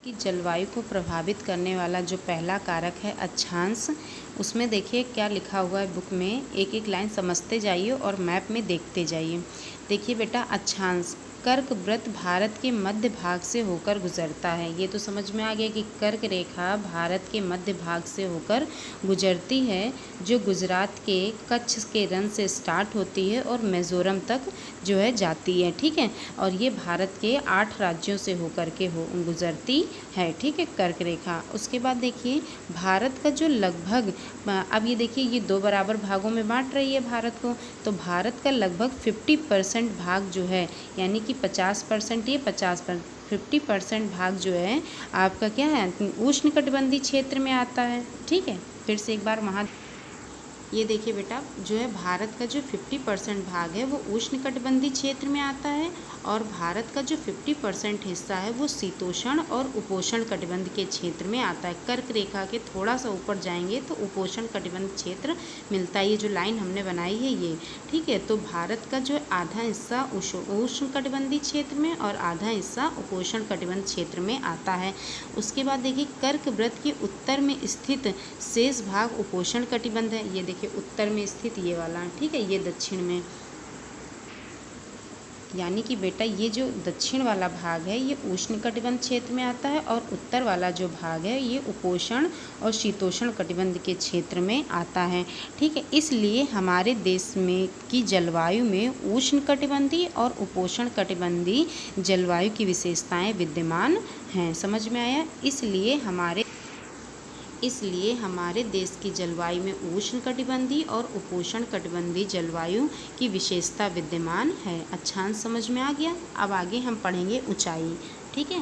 कि जलवायु को प्रभावित करने वाला जो पहला कारक है अक्षांश, उसमें देखिए क्या लिखा हुआ है बुक में, एक एक लाइन समझते जाइए और मैप में देखते जाइए। देखिए बेटा, अक्षांश कर्क वृत्त भारत के मध्य भाग से होकर गुजरता है। ये तो समझ में आ गया कि कर्क रेखा भारत के मध्य भाग से होकर गुजरती है, जो गुजरात के कच्छ के रन से स्टार्ट होती है और मिज़ोरम तक जो है जाती है। ठीक है, और ये भारत के 8 राज्यों से होकर के गुजरती है। ठीक है, कर्क रेखा। उसके बाद देखिए भारत का जो लगभग, अब ये देखिए ये 2 बराबर भागों में बांट रही है भारत को, तो भारत का लगभग 50% भाग जो है, यानी कि 50% ये 50%, 50% भाग जो है आपका क्या है, उष्णकटिबंधीय क्षेत्र में आता है। ठीक है, फिर से एक बार वहाँ ये देखिए बेटा, जो है भारत का जो 50% भाग है वो उष्णकटिबंधीय क्षेत्र में आता है, और भारत का जो 50% हिस्सा है वो शीतोष्ण और उपोष्ण कटिबंध के क्षेत्र में आता है। कर्क रेखा के थोड़ा सा ऊपर जाएंगे तो उपोष्ण कटिबंध क्षेत्र मिलता है। ये जो लाइन हमने बनाई है ये, ठीक है, तो भारत का जो आधा हिस्सा उष्ण कटिबंधीय क्षेत्र में और आधा हिस्सा उपोष्ण कटिबंध क्षेत्र में आता है। उसके बाद देखिए कर्क वृत्त के उत्तर में स्थित शेष भाग उपोष्ण कटिबंध है। ये देखिए उत्तर में स्थित ये वाला, ठीक है, ये दक्षिण में, यानी कि बेटा ये जो दक्षिण वाला भाग है ये उष्णकटिबंध क्षेत्र में आता है, और उत्तर वाला जो भाग है ये उपोष्ण और शीतोष्ण कटिबंध के क्षेत्र में आता है। ठीक है, इसलिए हमारे देश में की जलवायु में उष्णकटिबंधीय और उपोष्ण कटिबंधीय जलवायु की विशेषताएं विद्यमान हैं। समझ में आया? इसलिए हमारे देश की जलवायु में उष्णकटिबंधीय और उपोष्ण कटिबंधीय जलवायु की विशेषता विद्यमान है। अक्षांश समझ में आ गया। अब आगे हम पढ़ेंगे ऊंचाई। ठीक है।